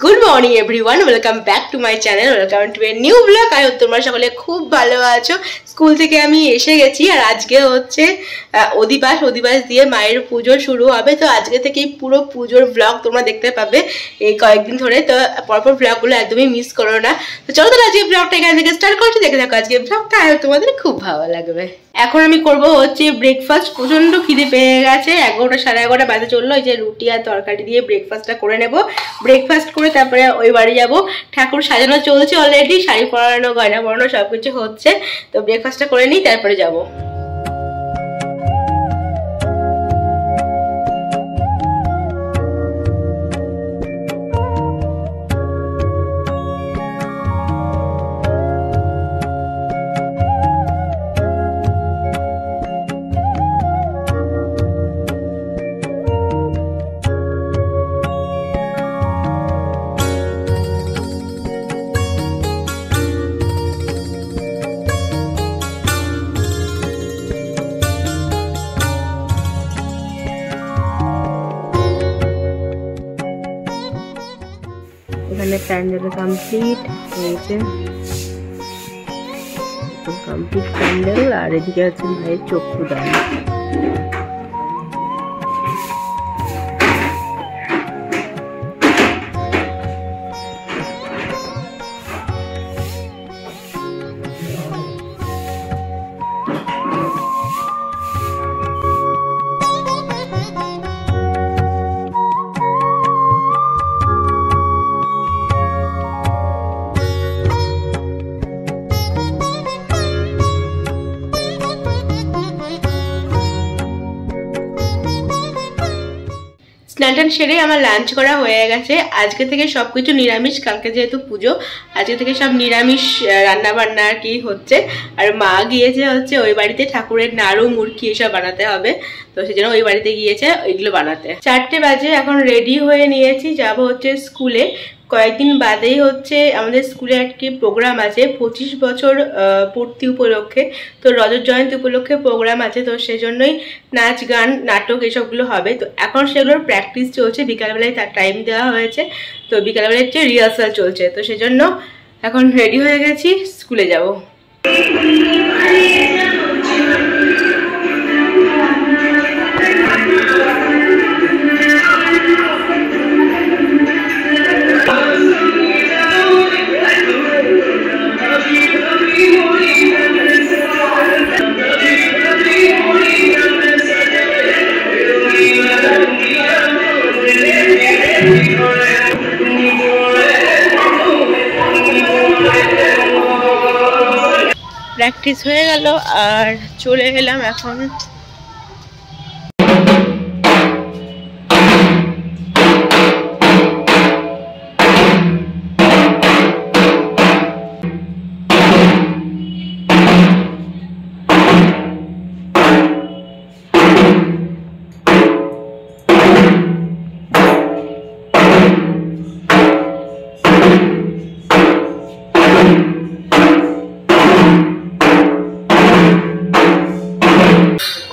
Good morning everyone, welcome back to my channel, welcome to a new vlog. I hope তোমরা সকলে খুব ভালো আছো। স্কুল থেকে আমি এসে গেছি আর আজকে হচ্ছে অধিবাস দিয়ে মায়ের পুজো শুরু হবে। তো আজকে থেকেই পুরো পুজোর ব্লগ তোমরা দেখতে পাবে এই কয়েকদিন ধরে। তো পরপর ব্লগগুলো একদমই মিস করো না। তো চলো তো আজকে ব্লগটা এখান থেকে স্টার্ট করছি, দেখে থাকো আজকে ব্লগটা, আর তোমাদের খুব ভালো লাগবে। এখন আমি করব হচ্ছে ব্রেকফাস্ট। প্রচন্ড খিদে পেয়ে গেছে, 11টা সাড়ে 11টা বাজে চললো। এই যে রুটি আর তরকারি দিয়ে ব্রেকফাস্টটা করে নেব। ব্রেকফাস্ট করে তারপরে ওই বাড়ি যাব। ঠাকুর সাজানো চলছে অলরেডি, শাড়ি পরানো গয়না পরানো সবকিছু হচ্ছে। তো ব্রেকফাস্টটা করে নিই, তারপরে যাব। এখানে প্যান্ডেল কমপ্লিট হয়েছে, কমপ্লিট প্যান্ডেল। আর এদিকে আছে ভাইয়ের চক্ষুদান। স্নান টান সেরে আমার লাঞ্চ করা হয়ে গেছে। আজকে থেকে সবকিছু নিরামিষ, কালকে যেহেতু পুজো আজকে থেকে সব নিরামিষ রান্না বান্না আর কি হচ্ছে। আর মা গিয়েছে হচ্ছে ওই বাড়িতে ঠাকুরের নাড়ু মুরগি এসব বানাতে হবে, তো সেই জন্য ওই বাড়িতে গিয়েছে ওইগুলো বানাতে। 4টে বাজে, এখন রেডি হয়ে নিয়েছি, যাব হচ্ছে স্কুলে। কয়েকদিন বাদেই হচ্ছে আমাদের স্কুলে একটি প্রোগ্রাম আছে 25 বছর পূর্তি উপলক্ষে। তো রজত জয়ন্তী উপলক্ষে প্রোগ্রাম আছে, তো সেজন্যই নাচ গান নাটক এসবগুলো হবে। তো এখন সেগুলোর প্র্যাকটিস চলছে, বিকালবেলায় তার টাইম দেওয়া হয়েছে। তো বিকালবেলায় হচ্ছে রিহার্সাল চলছে, তো সেজন্য এখন রেডি হয়ে গেছি, স্কুলে যাব। প্র্যাকটিস হয়ে গেল আর চলে এলাম এখন।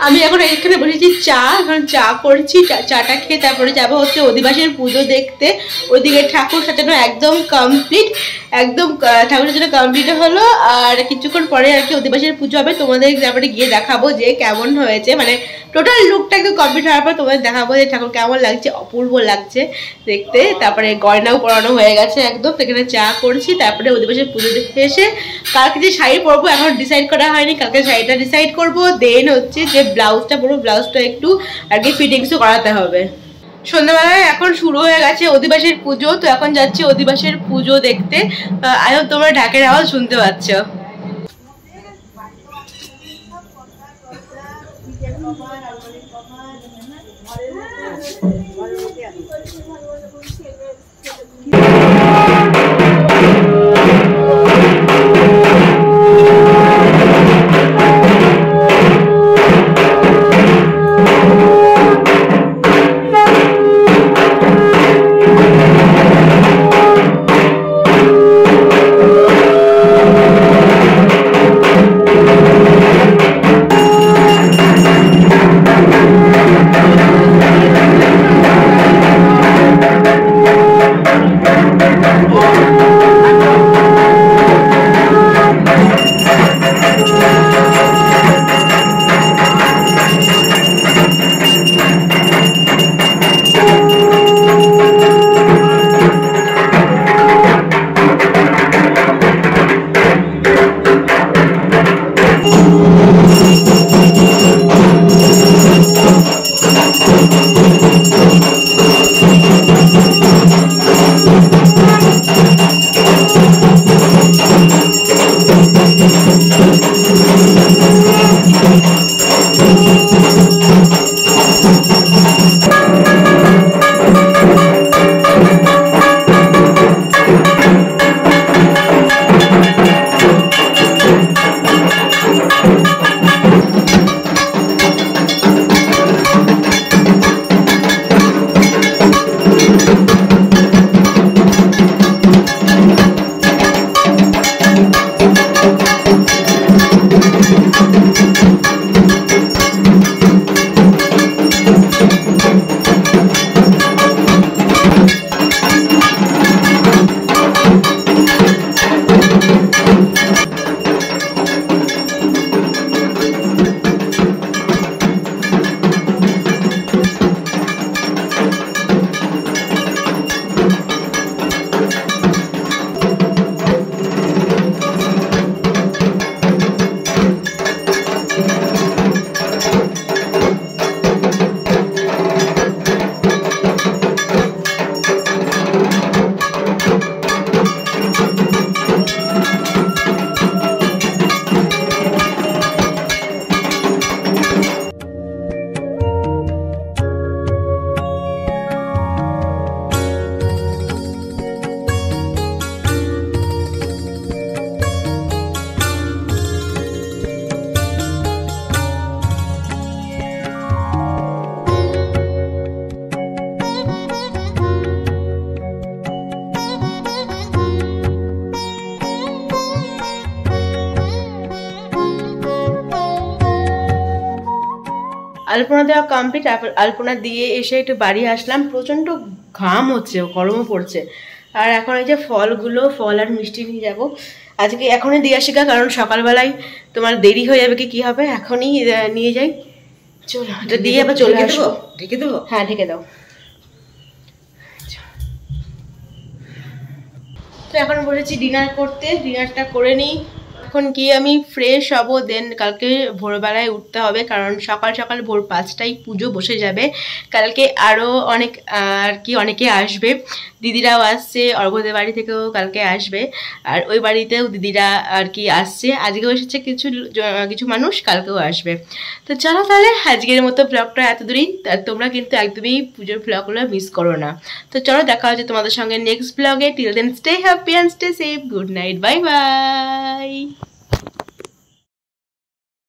আমি এখন এখানে বসেছি এখন চা করছি। চাটা খেয়ে তারপরে যাবো হচ্ছে অধিবাসের পুজো দেখতে। ওইদিকে ঠাকুর সাজানো একদম কমপ্লিট, একদম ঠাকুর সাজানো কমপ্লিট হলো। আর কিছুক্ষণ পরে আর কি অধিবাসের পুজো হবে। তোমাদের তারপরে গিয়ে দেখাবো যে কেমন হয়েছে, মানে টোটাল লুকটা একদম কমপ্লিট হওয়ার পর তোমাদের দেখাবো যে ঠাকুর কেমন লাগছে, অপূর্ব লাগছে দেখতে। তারপরে গয়নাও পরানো হয়ে গেছে একদম। এখানে চা করছি, তারপরে অধিবাসের পুজো দেখতে এসে কালকে যে শাড়ি পরবো এখন ডিসাইড করা হয়নি, কালকে শাড়িটা ডিসাইড করবো। দেন হচ্ছে যে ব্লাউজটা পরবো, ব্লাউজটা একটু আর কি ফিটিংসও করাতে হবে। সন্ধ্যাবেলায় এখন শুরু হয়ে গেছে অধিবাসের পুজো, তো এখন যাচ্ছি অধিবাসের পুজো দেখতে। আই হোপ তোমরা ঢাকের আওয়াজ শুনতে পাচ্ছ। আলপনা দেওয়া কমপ্লিট। আলপনা দিয়ে এসে একটু বাড়ি আসলাম, প্রচণ্ড ঘাম হচ্ছে, গরমও পড়ছে। আর এখন এই যে ফল আর মিষ্টি নিয়ে যাবো আজকে, এখনই দিয়ে আসি, কারণ সকালবেলায় তোমার দেরি হয়ে যাবে কি হবে, এখনই নিয়ে যাই। চলো এটা দিয়ে আবার চলে আসবো। ঢেকে দেবো? হ্যাঁ ঢেকে দাও। তো এখন বসেছি ডিনার করতে, ডিনারটা করে নিই। এখন গিয়ে আমি ফ্রেশ হব, দেন কালকে ভোরবেলায় উঠতে হবে, কারণ সকাল সকাল ভোর 5টায় পুজো বসে যাবে। কালকে আরও অনেক আর কি অনেকে আসবে, দিদিরাও আসছে, অর্ঘদের বাড়ি থেকেও কালকে আসবে, আর ওই বাড়িতেও দিদিরা আর কি আসছে। আজকেও এসেছে কিছু মানুষ, কালকেও আসবে। তো চলো তাহলে আজকের মতো ব্লগটা এত দূরেই। তোমরা কিন্তু একদমই পুজোর ব্লগগুলো মিস করো না। তো চলো দেখা হচ্ছে তোমাদের সঙ্গে next blog. Till then stay happy and stay safe. Good night, bye by.